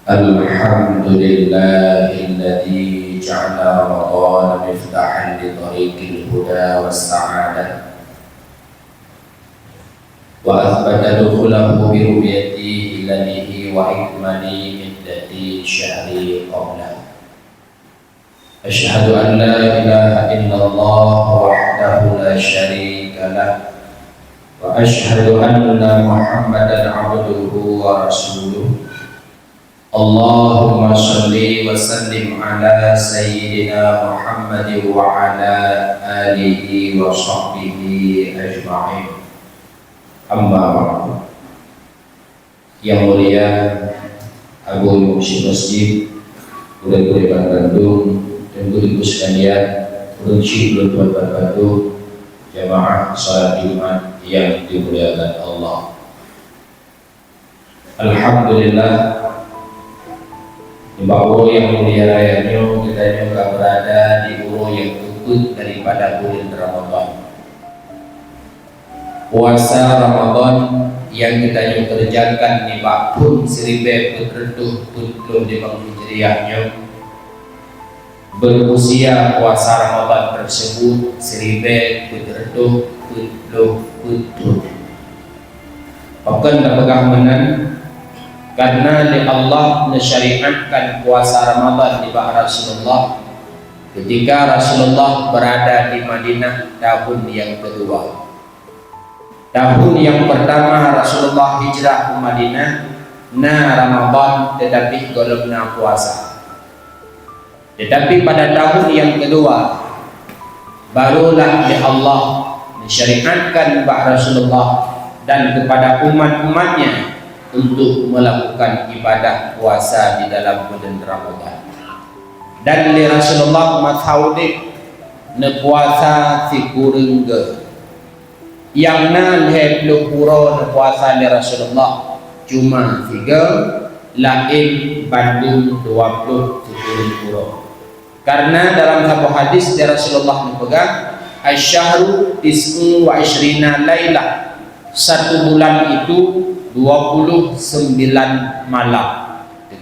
الحمد لله الذي جعل رمضان مفتاحا لطريق الهدى والسعادة وأثبت دخوله برؤيته إليه وإكمال مدة شهر قبله. أشهد أن لا إله إلا الله وحده لا شريك له وأشهد أن محمدا عبده ورسوله. اللهم صل وسلم على سيدنا محمد وعلى آله وصحبه أجمعين. Amma ba'du. Yang mulia Abu Musi Masjid, Guru-guru Bandung dan guru-guru sekalian, Unci Lutuan Bandung, jamaah salat Jumat yang dimuliakan Allah. Alhamdulillah, di bawah yang mulia rayanya kita juga berada di uro yang luput daripada bulan Ramadan. Puasa Ramadan yang kita kerjakan ni pun seribu berreduh pun di Hijriahnya berusia puasa Ramadan tersebut seribu berreduh pun. Bahkan dapat menan karena di Allah mensyariatkan puasa Ramadan di bawah Rasulullah ketika Rasulullah berada di Madinah tahun yang kedua. Tahun yang pertama Rasulullah hijrah ke Madinah Ramadan tetapi golongna puasa. Tetapi pada tahun yang kedua barulah di Allah mensyariatkan bawah Rasulullah dan kepada umat-umatnya untuk melakukan ibadah puasa di dalam bulan Ramadan. Dan li Rasulullah mathaudik ne puasa sikurengge yang nan heblu pura ne puasa li Rasulullah cuma 3 lain Bandung 20 sikureng pura. Karena dalam satu hadis dari Rasulullah memegang asyhru 29 lailah, satu bulan itu 29 malam.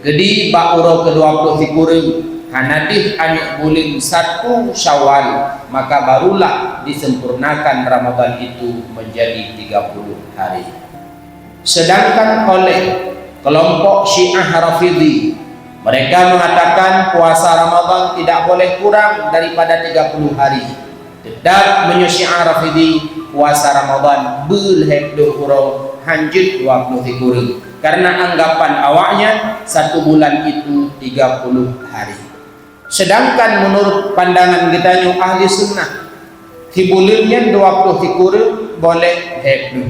Jadi bakuro ke-20 sikureng hanadih anak bulan 1 Syawal, maka barulah disempurnakan Ramadan itu menjadi 30 hari. Sedangkan oleh kelompok Syiah Rafidhi, mereka mengatakan puasa Ramadan tidak boleh kurang daripada 30 hari. Tetap Syiah Rafidhi puasa Ramadan belhebdo kuro hanjut 20 sikureng, karena anggapan awaknya satu bulan itu 30 hari. Sedangkan menurut pandangan kita ahli sunnah bulannya 20 sikureng boleh hebdo,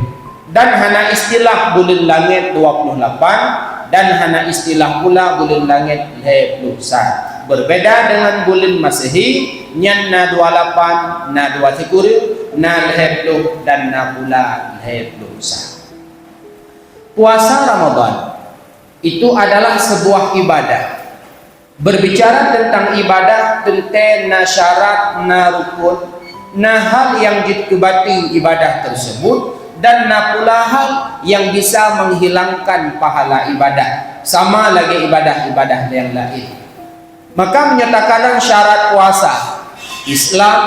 dan hana istilah bulan langit 28 dan hana istilah pula bulan langit hebdo sah. Berbeda dengan bulan Masehi nyan na 28 na 2 sikureng na hebdo dan na pula hebdo sah. Puasa Ramadan itu adalah sebuah ibadah. Berbicara tentang ibadah, tentang na syarat, na rukun, na hal yang dikebati ibadah tersebut, dan na pula hal yang bisa menghilangkan pahala ibadah. Sama lagi ibadah-ibadah yang lain. Maka menyatakan syarat puasa Islam,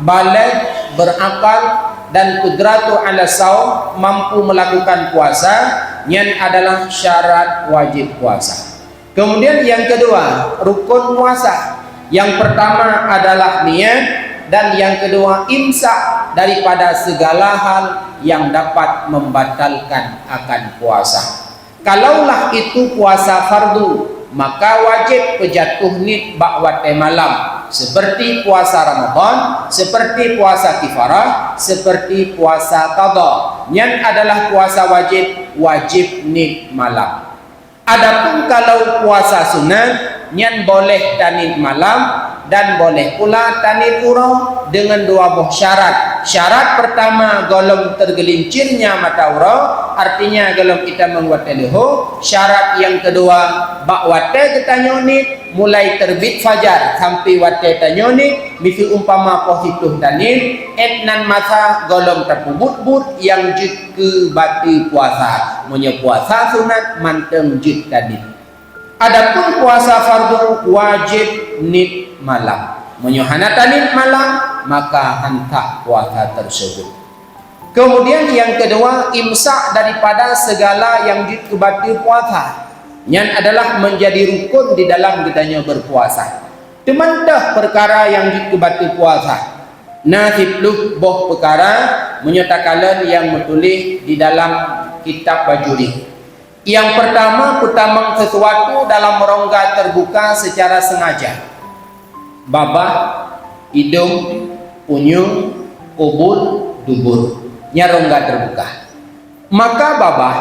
balik, berakal, dan kudratu ala saum, mampu melakukan puasa, yang adalah syarat wajib puasa. Kemudian yang kedua, rukun puasa. Yang pertama adalah niat, dan yang kedua imsak daripada segala hal yang dapat membatalkan akan puasa. Kalaulah itu puasa fardu, maka wajib pejatuh nid ba'wate malam, seperti puasa Ramadan, seperti puasa kifarah, seperti puasa qadha. Yang adalah puasa wajib nid malam. Adapun kalau puasa sunat, yang boleh tanid malam dan boleh pula tanid ura dengan 2 buah syarat. Syarat pertama golong tergelincirnya mata ura, artinya golong kita membuat leho. Syarat yang kedua bakwate kita nyonit mulai terbit fajar sampai wate tanyonit, misi umpama positif tanid etnan masa golong terpubut-but yang jik ke bati puasa, puasa sunat manteng jik tadi. Adapun puasa fardu wajib nid malam. Menyuhanata nid malam, maka hantar puasa tersebut. Kemudian yang kedua, imsak daripada segala yang dikebati puasa. Yang adalah menjadi rukun di dalam kitanya berpuasa. Teman-teman perkara yang dikebati puasa. Nasib boh perkara menyatakan yang menulis di dalam kitab bajuri. Yang pertama, pertamang sesuatu dalam rongga terbuka secara sengaja. Babah, hidung, unyung, kubul, dubur. Nya rongga terbuka. Maka babah,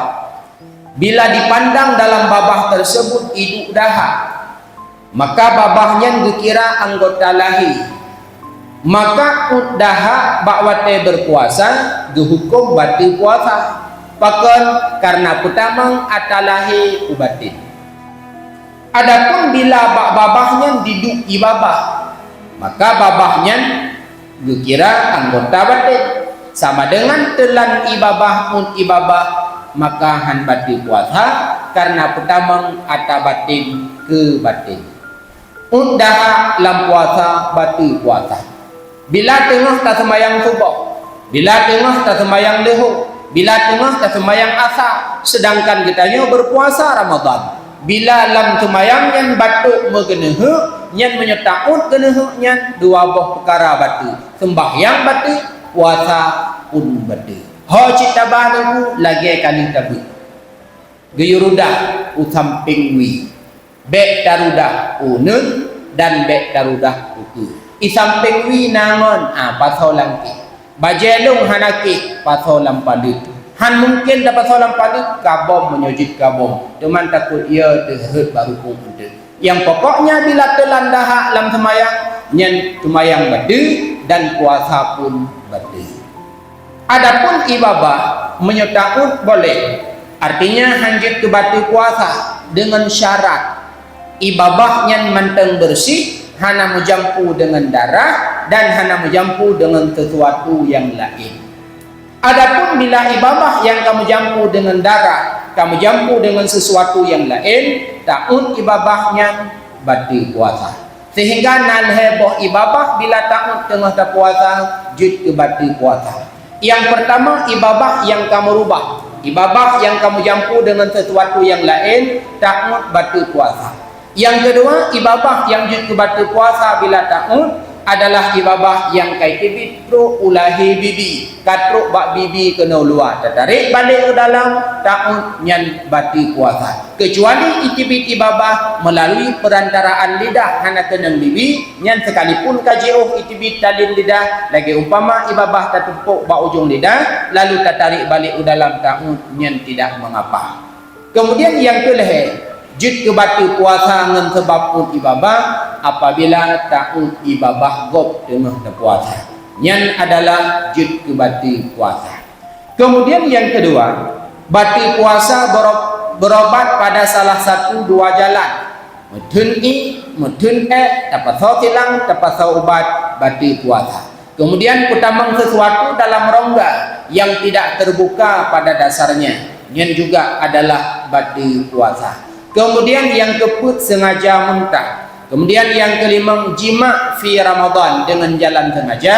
bila dipandang dalam babah tersebut hidup dahak, maka babahnya dikira anggota lahi. Maka udahak bakwate berpuasa, dihukum batil puasa. Bahkan karena pertama atalahi ubatin. Adapun bila babahnya diduk ibabah, maka babahnya dikira anggota batin. Sama dengan telan ibabah ibabah, maka han batil puasa karena pertama atabatin ke batin. Undah lam puasa batil puasa. Bila tengah tak semayang subuh, bila tengah tak semayang lehu, bila tengah tak semayang asar, sedangkan kitanya berpuasa Ramadan. Bila lam semayang yang batuk mengenehu, yang menyetaut genehu, yang dua buah perkara batu. Sembahyang batu, puasa pun batu. Ho cita baru lagi kali tabu. Geyurudah usamping wi. Bek darudah unun dan bek darudah uku. Isamping wi nangon pasal langki. Bajelung hanaki pasal lampadu. Han mungkin dapat solam padu kabom menyujud kabom. Teman takut ia terhut baru pun ada. Yang pokoknya bila telan dahak lam semayang, nyen semayang badu dan puasa pun badu. Adapun ibadah menyertakan boleh. Artinya hanjit ke batu puasa dengan syarat ibadah yang menteng bersih, hana menjampu dengan darah dan hana menjampu dengan sesuatu yang lain. Adapun bila ibadah yang kamu jampu dengan darah, kamu jampu dengan sesuatu yang lain, ta'ud ibadahnya batil puasa. Sehingga nan heboh ibadah bila ta'ud tengah tak puasa, jud ke batil puasa. Yang pertama, ibadah yang kamu rubah. Ibadah yang kamu jampu dengan sesuatu yang lain, ta'ud batil puasa. Yang kedua, ibadah yang jud ke batil puasa bila ta'ud adalah ibadah yang kait bitru ulahi bibi. Katruk bak bibi kena luar. Tertarik balik ke dalam ta'ud nyan batil puasa. Kecuali itibit ibadah melalui perantaraan lidah hana kena bibi, nyan sekalipun kajiuh itibit dalil lidah, lagi umpama ibadah tertumpuk bak ujung lidah, lalu tertarik balik ke dalam ta'ud nyan tidak mengapa. Kemudian yang kelih, jud ke batil puasa dengan sebab pun ibadah apabila ta'ud ibadah gob tengah puasa. Yang adalah jud ke batil puasa. Kemudian yang kedua, batil puasa berobat pada salah satu dua jalan. Mudhun dapat sau tilang, dapat sau ubat batil puasa. Kemudian pertama sesuatu dalam rongga yang tidak terbuka pada dasarnya, yang juga adalah batil puasa. Kemudian yang keput sengaja muntah. Kemudian yang kelima, jima fi Ramadan dengan jalan sengaja.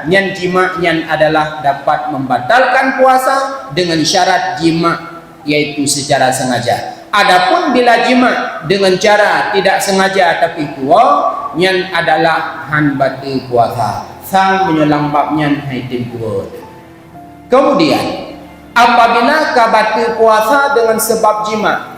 Yang jima yang adalah dapat membatalkan puasa dengan syarat jima, yaitu secara sengaja. Adapun bila jima dengan cara tidak sengaja tapi tua, yang adalah han batil puasa. Sang menyelambapnya haitin tua. Kemudian apabila batil puasa dengan sebab jima,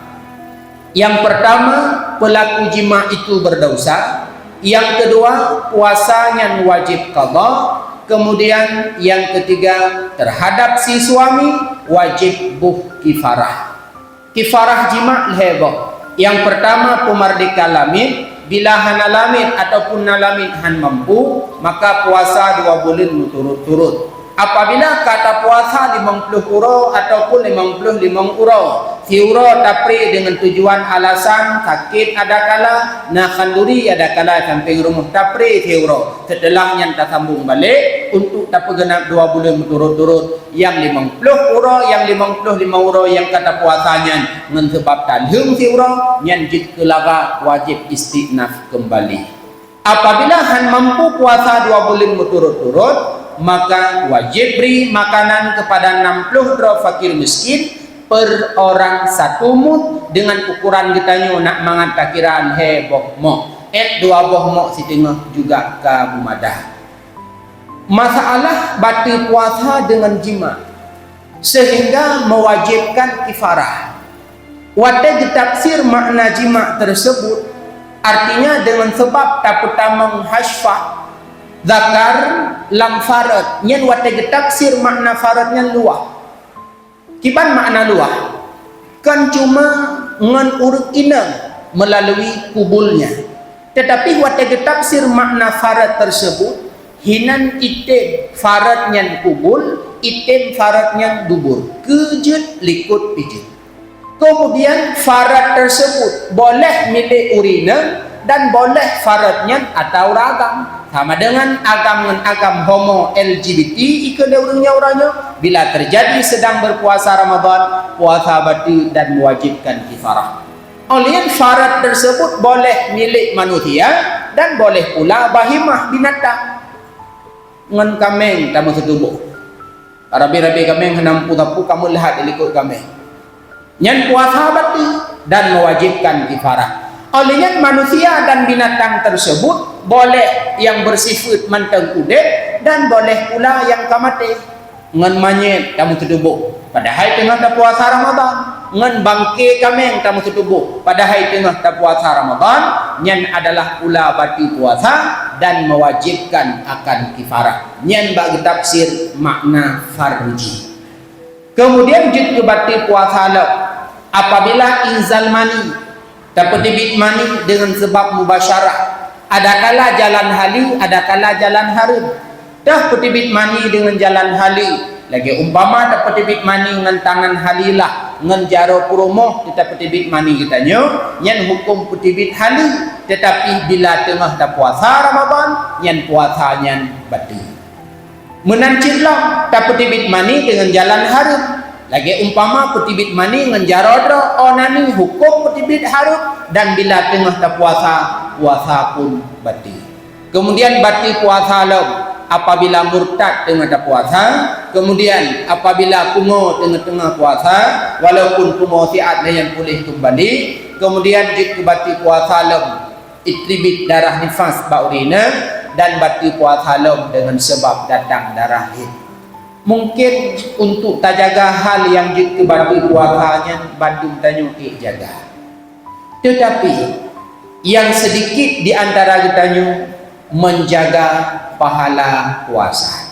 yang pertama, pelaku jima itu berdosa. Yang kedua, puasanya wajib qadha. Kemudian yang ketiga, terhadap si suami wajib kifarah. Kifarah jima heboh. Yang pertama, pemardika lamid. Bila hana lamid ataupun nalamid han mampu, maka puasa 2 bulan berturut-turut. Apabila kata puasa 50 euro ataupun 55 euro, euro tapri dengan tujuan alasan sakit ada kala, nak kanduri ada kala samping rumah tapri euro. Setelahnya tak sambung balik untuk tak genap 2 bulan berturut-turut yang 50 euro, yang 55 euro yang kata puasanya dengan sebab talhung euro, yang jid kelaga wajib istinaf kembali. Apabila han mampu puasa 2 bulan berturut-turut, maka wajib beri makanan kepada 60 dra fakir miskin per orang 1 mud dengan ukuran kita nak mangan takiran boh mo 2 boh mo setengah juga ka bumadah. Masalah batal puasa dengan jima sehingga mewajibkan kifarah. Wate ditafsir makna jima tersebut artinya dengan sebab tak pertama hashfah zakar lam farad nyen wate getaksir makna faradnya luah. Kiban makna luah kan cuma ngan urut inang melalui kubulnya, tetapi wate getaksir makna farad tersebut hinan item faradnya kubul, item faradnya dubur, kejut likut pijit. Kemudian farad tersebut boleh milik urina dan boleh faradnya atau ragam. Sama dengan agam homo LGBT ikut orangnya bila terjadi sedang berpuasa Ramadan, puasa batal dan mewajibkan kifarah. Oleh syarat tersebut boleh milik manusia dan boleh pula bahimah binatang. Ngan kameng tamu setubuh. Rabi-rabi kameng henampu tapu kamu lihat ikut kameng. Nyan puasa batal dan mewajibkan kifarah. Olehnya manusia dan binatang tersebut boleh yang bersifat manteng udek dan boleh pula yang kamate ngan manyet tamu tubuh padahal tengah tak puasa Ramadan, ngan bangke kameng tamu tubuh padahal tengah tak puasa Ramadan, nyan adalah pula batal puasa dan mewajibkan akan kifarah. Nyan bagi tafsir makna farji. Kemudian jid batal puasa apabila inzal mani dapat debit mani dengan sebab mubasyarah. Ada kala jalan hali, ada kala jalan harum. Dah petibit mani dengan jalan hali. Lagi umpama dapat petibit mani dengan tangan halilah, dengan jaro puromoh kita petibit mani kita nyan hukum petibit hali. Tetapi bila tengah dah puasa Ramadan, nyan puasanya batal. Menancirlah dapat petibit mani dengan jalan harum. Lagi umpama petibit mani dengan jarodro onani hukum petibit harum dan bila tengah tak puasa pun batal. Kemudian batal puasa apabila murtad tengah tak puasa, kemudian apabila pungo tengah-tengah puasa walaupun pungo siat yang boleh kembali, kemudian jika batal puasa itribit darah nifas baurina dan batal puasa dengan sebab datang darah haid. Mungkin untuk tak jaga hal yang jika batal puasanya Bandung tanya jaga. Tetapi yang sedikit di antara kitanya menjaga pahala puasa.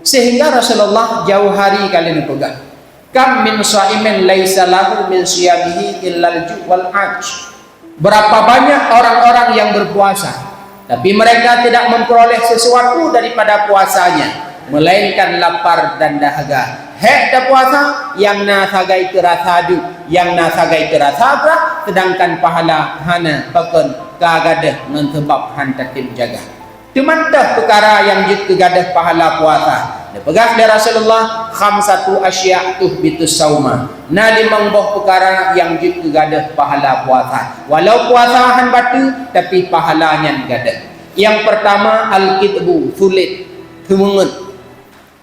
Sehingga Rasulullah jauh hari kalian pegang. Kam min shaimin laisa lahu min siyamihi illal ju' wal ajj. Berapa banyak orang-orang yang berpuasa tapi mereka tidak memperoleh sesuatu daripada puasanya melainkan lapar dan dahaga. Hek dah puasa yang nasagai terasa adu, yang nasagai terasa berah, sedangkan pahala hana pakan kagadah dengan sebab hantar tim jaga. Cumantah perkara yang jid kegadah pahala puasa. Dia pegas dari Rasulullah khamsatu asya' tuhbitus sauma. Na 5 perkara yang jid kegadah pahala puasa. Walau puasa han batu tapi pahalanya gadah. Yang pertama al-kitbu, sulit, semungut.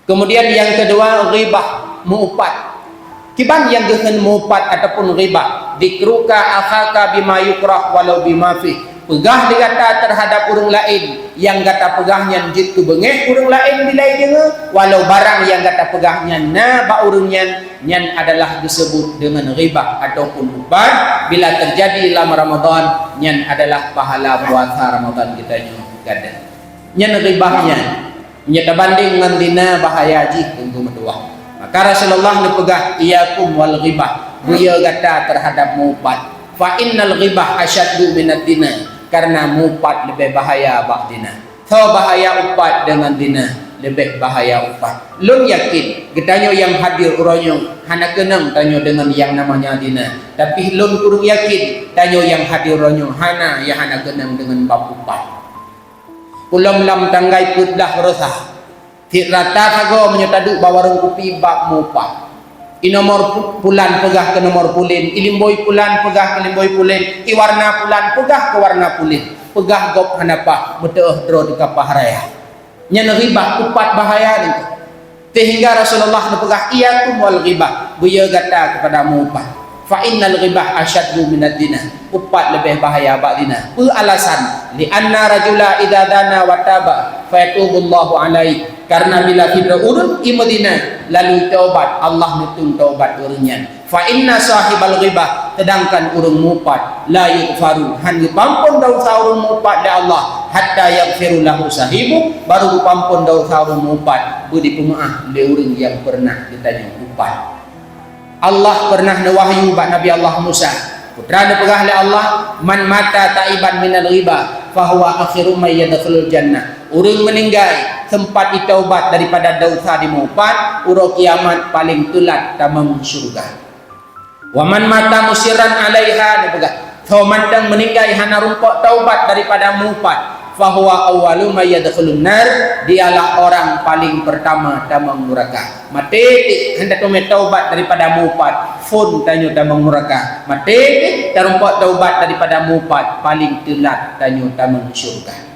Kemudian yang kedua ghibah, mengupat. Kiban yang gehen mengupat ataupun ghibah, dikruka akhaka bima yukrah walau bima fi. Pegah digata terhadap orang lain yang kata pegahnya jid tu bengeh orang lain bila dengar walau barang yang kata pegahnya na ba urangnya nyan adalah disebut dengan ghibah ataupun upat. Bila terjadi dalam Ramadan nyan adalah pahala puasa Ramadan kita gada. Nyan ghibahnya nyata banding dengan dina bahaya ji tentu medua. Maka Rasulullah nepegah iyakum wal ghibah. Buya kata terhadap mupat. Fa innal ghibah asyaddu minad dina. Karena mupat lebih bahaya bak dina. So bahaya upat dengan dina lebih bahaya upat. Lun yakin getanyo yang hadir uronyo hana kenang tanyo dengan yang namanya dina, tapi lun kurang yakin tanyo yang hadir uronyo hana yang hana kenang dengan bab upat. Ulam lam tanggai putlah resah rata kago menyetadu bawarung kupi bab mupat. Inomor pulan pegah ke nomor pulin, ilimboy pulan pegah ke limboy pulin, iwarna pulan pegah ke warna pulin, pegah gop hanapa betuh dro di kapaharaya. Nyan riba upat bahaya itu. Sehingga Rasulullah nepegah iyakum wal ghibah, buya gata kepada upat. Fa innal ghibah asyaddu minad dina. Upat lebih bahaya bak dina. Alasan li anna rajula idza dana wa taba fa yatubullahu alaihi. Karena bila kita urut i Madinah lalu taubat, Allah nutung taubat urunnya. Fa inna sahibal ghibah, sedangkan urung mupat la yughfaru, han dipampun dosa urung mupat da Allah hatta yaghfiru lahu sahibu, baru dipampun dosa urung mupat budi pemaaf le urung yang pernah ditanya mupat. Allah pernah nawahyu bak Nabi Allah Musa, putra pegah le Allah, man mata taiban minal ghibah fahuwa akhiru may yadkhulul jannah. Urang meninggal sempat ditaubat daripada dosa di mupat, urang kiamat paling tulat tamam syurga. Waman mata musiran alaiha dipegah, so mandang meninggal hana rumpok taubat daripada mupat, fahuwa awwalu may yadkhulun nar, dialah orang paling pertama tamam neraka. Mati hendak taubat daripada mupat, fun tanyo tamam neraka. Mati tarumpok taubat daripada mupat, paling tulat tanyo tamam syurga.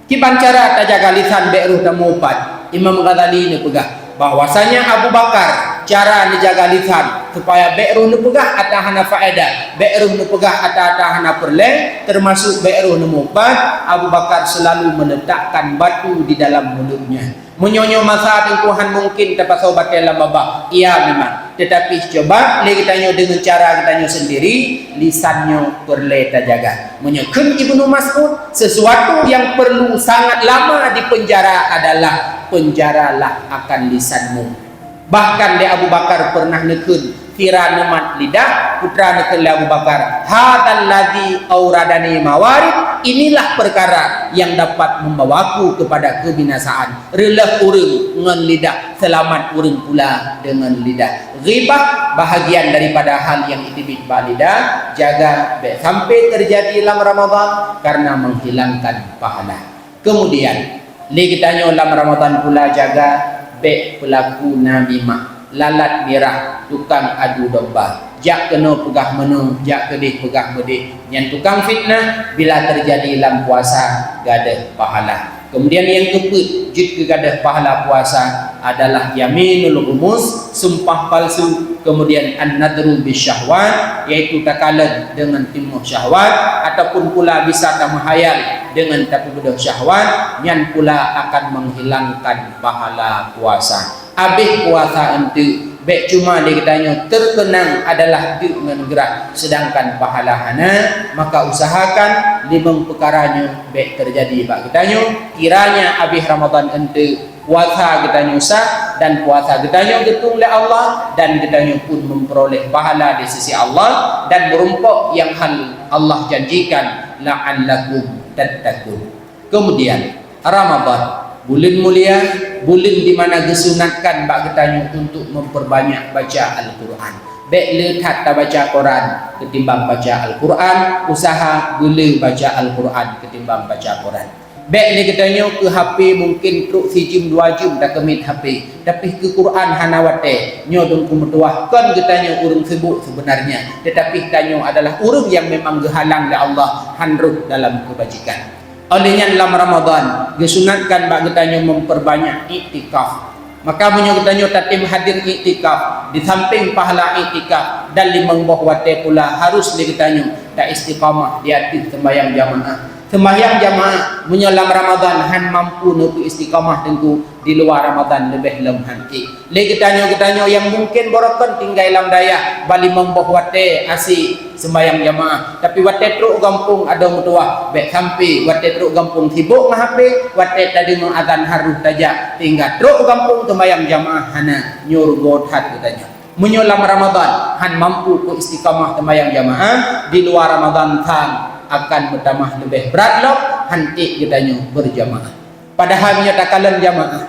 Kiban cara tajaga lisan be'ruh dan mupat, Imam Ghazali ni pegah bahwasanya Abu Bakar cara menjaga lisan supaya be'ruh ni pegah atahana faedah, be'ruh ni pegah atahana perle, termasuk be'ruh ni mupat. Abu Bakar selalu meletakkan batu di dalam mulutnya. Menyonyo masa Tuhan mungkin dapat sobat dalam babak, iya memang, tetapi coba kita dengan cara kita sendiri, lisannya perlu terjaga. Menyokun Ibnu Mas'ud, sesuatu yang perlu sangat lama di penjara adalah penjaralah akan lisanmu. Bahkan di Abu Bakar pernah nekun kira nemat lidah putra nekun Abu Bakar, hadzal ladzi auradani mawarid, inilah perkara yang dapat membawaku kepada kebinasaan. Relah urang dengan lidah, selamat urang pula dengan lidah. Ghibah bahagian daripada hal yang itibit lidah, jaga sampai terjadi dalam Ramadan karena menghilangkan pahala. Kemudian kita dalam Ramadan pula jaga pelaku namimah, lalat merah, tukang adu domba, jak kena pegah menu, jak kedih pegah bedih, yang tukang fitnah bila terjadi dalam puasa gadah pahala. Kemudian yang keput jud ke gadah pahala puasa adalah yaminul ghumus, sumpah palsu, kemudian an-nadru bisyahwat, yaitu takalan dengan timuh syahwat, ataupun pula bisa tamahayal dengan tapi bedah syahwat, yang pula akan menghilangkan pahala puasa. Habis puasa ente baik cuma dia katanya terkenang adalah dengan gerak, sedangkan pahala hana, maka usahakan 5 perkaranya baik terjadi bak katanya. Kiranya habis Ramadan ente puasa katanya usah, dan puasa katanya getung oleh Allah, dan katanya pun memperoleh pahala di sisi Allah, dan merumpok yang hal Allah janjikan la'allakum tattaqun. Kemudian Ramadan bulan mulia, bulan di mana disunatkan bak katanya untuk memperbanyak baca Al-Quran. Baik lekat tak baca Quran ketimbang baca Al-Quran, usaha boleh baca Al-Quran ketimbang baca Quran. Baik ni katanya ke HP mungkin truk sijim 2 jam dah kemit HP, tapi ke Quran hanawate nyodong kumetuah kan katanya urang sibuk sebenarnya, tetapi katanya adalah urang yang memang gehalang oleh Allah handruk dalam kebajikan. Olehnya dalam Ramadan disunatkan bak katanya memperbanyak iktikaf. Maka punya katanya tatim hadir iktikaf, di samping pahala iktikaf dan 5 buah wate pula harus dikatanya tak istiqamah di hati sembahyang jamaah. Sembahyang jamaah menyelam Ramadan han mampu untuk istiqamah tentu di luar Ramadan lebih lem hanti. Lagi katanya yang mungkin borokan tinggal dalam daya bali membuh wate asi sembahyang jamaah, tapi wate truk gampung ada mutuah baik sampai wate truk gampung sibuk ngah HP, wate tadi mengazan haruh tajak tinggal truk gampung sembahyang jamaah hana nyurgot hat katanya. Menyelam Ramadan han mampu ku istiqamah sembahyang jamaah, di luar Ramadan kan akan bertambah lebih berat loh hanti katanya berjamaah. Padahal menyatakan jamaah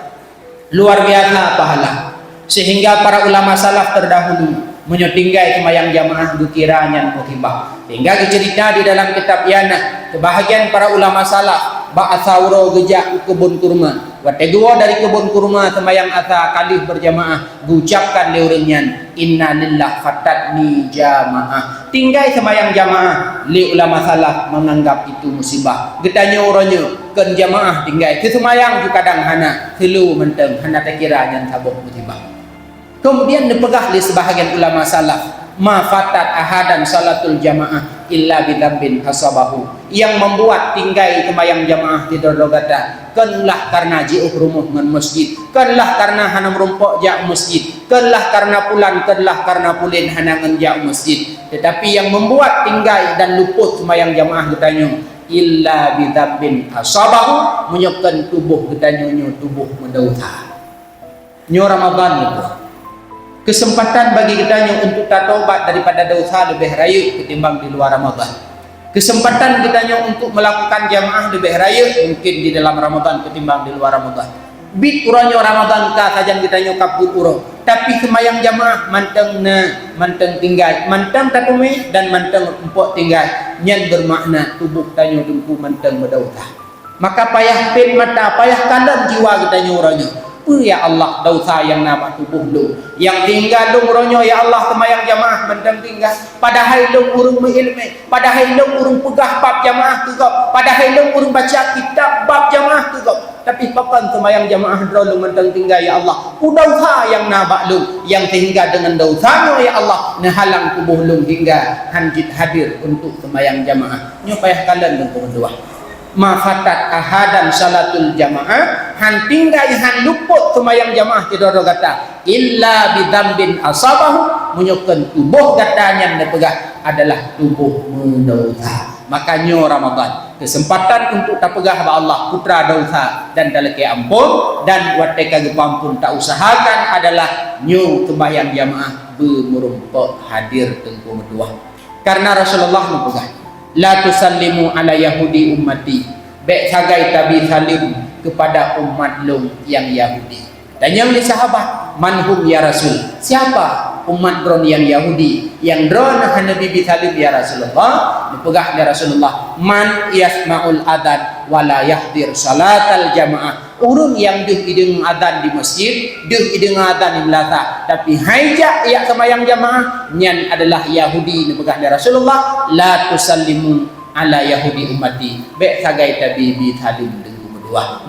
luar biasa pahala. Sehingga para ulama salaf terdahulu menyotinggai semayang jamaah dukiranya muhibah. Hingga cerita di dalam kitab Yana, kebahagiaan para ulama salaf ba'asauro gejak kebun kurma. Wategua dari kebun kurma semayang asa kalih berjamaah, gucapkan leurengnya inna lillah fatatni jamaah. Tinggai semayang jamaah, li ulama salaf menganggap itu musibah. Getanya orangnya ken jamaah tinggai kesemayang ju kadang hana kelu menteng hana tekira yang sabuk musibah. Kemudian dipegah oleh sebahagian ulama salaf, ma fatat ahadan salatul jamaah illa bidambin hasabahu, yang membuat tinggai kemayang jamaah tidak dogata kenlah karena jiuh rumuh dengan masjid, kenlah karena hana merumpok jak masjid, kenlah karena pulan, kenlah karena pulin hana ngenjak masjid. Tetapi yang membuat tinggai dan luput kemayang jamaah katanya illa bidambin hasabahu, menyebabkan tubuh katanya tubuh mendauta. Nyo Ramadan itu kesempatan bagi kitanya untuk taubat daripada dosa lebih raya ketimbang di luar Ramadan. Kesempatan kitanya untuk melakukan jamaah lebih raya mungkin di dalam Ramadan ketimbang di luar Ramadan. Bit uranyo Ramadan ka sajan kitanya kabut uro, tapi semayang jamaah manteng tinggal, manteng tatume dan manteng empok tinggal, nyan bermakna tubuh tanyo dengku manteng berdosa. Maka payah pen mata, payah kandang jiwa kitanya uranyo. Ya Allah, dosa yang nama tubuh lu yang tinggal lu muronyo ya Allah semayang jamaah mendang tinggal padahal lu urung mengilmi, padahal lu urung pegah bab jamaah tegap, padahal lu urung baca kitab bab jamaah tegap, tapi papan semayang jamaah lu mendang tinggal ya Allah dosa yang nabak lu yang tinggal dengan dosanya ya Allah nahalang tubuh lu hingga hanjit hadir untuk semayang jamaah. Nyo payah kalian dan berdua ma fatat ahadan salatul jamaah, han tinggai han luput semayang jamaah tidak ada kata illa bidambin asabahu, menyebabkan tubuh katanya yang dipegah adalah tubuh mendosa. Makanya Ramadan kesempatan untuk tak pegah ba Allah putra dosa dan daleke ampun, dan wateka gepampun tak usahakan adalah nyu sembayang jamaah bermerumpok hadir tengku medua. Karena Rasulullah mempegah la tusallimu ala yahudi ummati, baik sagai tabi salim kepada umat lum yang Yahudi. Tanya oleh sahabat, manhum ya Rasul, siapa umat dron yang Yahudi yang dron Nabi salim ya Rasulullah? Dipegah ya Rasulullah, man yasma'ul adzan wala yahdir salatal jamaah, urun yang deh ideng adzan di masjid, deh ideng adzan di melata, tapi hajak ya semayang jamaah, nyan adalah Yahudi. Dipegah ya Rasulullah, la tusallimu ala yahudi ummati, baik sagai tabi salim dua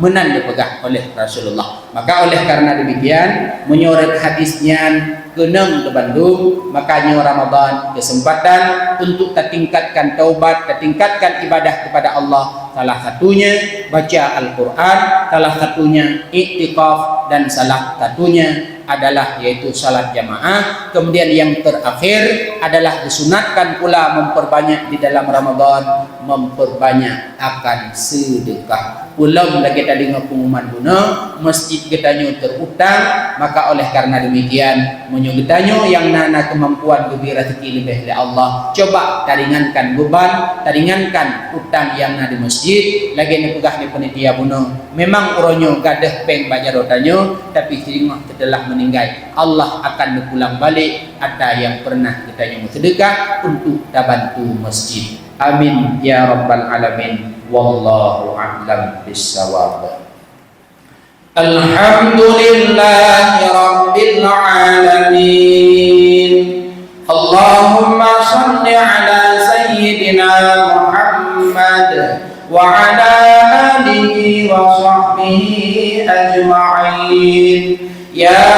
menan dipegah oleh Rasulullah. Maka oleh karena demikian menyorot hadisnya kenang ke Bandung, makanya Ramadan kesempatan untuk tingkatkan taubat, tingkatkan ibadah kepada Allah. Salah satunya baca Al-Quran, salah satunya iktikaf, dan salah satunya adalah yaitu salat jamaah. Kemudian yang terakhir adalah disunatkan pula memperbanyak di dalam Ramadan, memperbanyak akan sedekah. Ulang lagi tadi pengumuman guna masjid getanya terutang, maka oleh karena demikian menyugetanya yang nana kemampuan lebih rezeki lebih dari Allah, coba taringankan beban, taringankan utang yang nana di masjid. Lagi ni pegah ni penitia bunuh memang uronyo gadah peng baca dotanya, tapi seringah setelah meninggal Allah akan pulang balik ada yang pernah kitanya sedekah untuk tabantu masjid. Amin ya rabbal alamin. Wallahu a'lam bissawab. Alhamdulillahi rabbil alamin. Allahumma salli ala sayyidina Muhammad wa ala alihi wa sahbihi ajma'in. Ya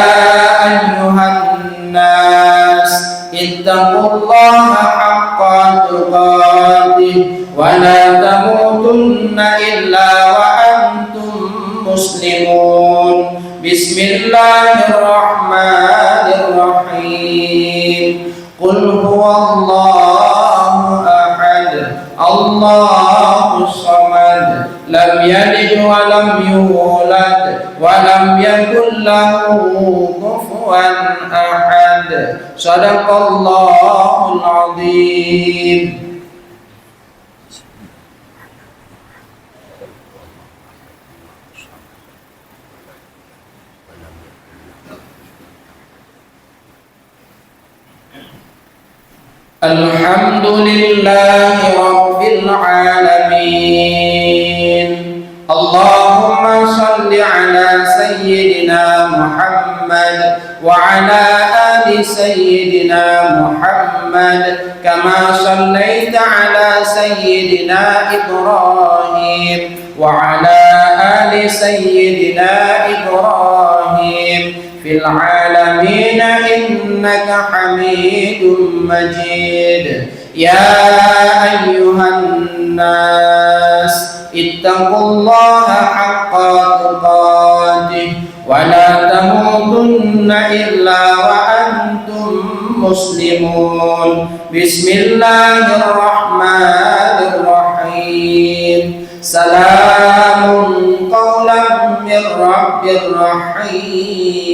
ayyuhan nas ittaqullaha haqqa tuqatih wa la tamutunna illa wa antum muslimun. Bismillahirrahmanirrahim. Qul huwallahu ahad, Allahus samad, lam yalid wa lam yulad wa lam yakul lahu kufuwan ahad. Shadaqallahul azim. Alhamdulillahi Rabbil Alamin. Allahumma salli ala Sayyidina Muhammad wa ala ali Sayyidina Muhammad kama sallaita ala Sayyidina Ibrahim wa ala ali Sayyidina Ibrahim fil alamin innaka Hamidum Majid. Ya ayyuhan nas ittaqullaha haqqa tuqatih wa la tamutunna illa wa antum muslimun. Bismillahirrahmanirrahim. Salamun qawlan min rabbir rahim.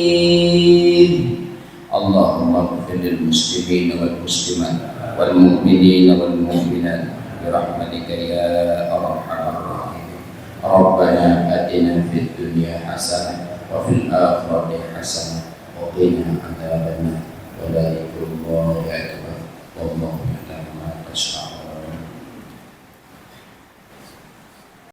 Allahumma ighfir lil muslimin wal muslimat wal mu'minin wal mu'minat birahmatika ya arhamar rahimin. Rabbana atina fid dunya hasanah wa fil akhirati hasanah wa qina adzabannar.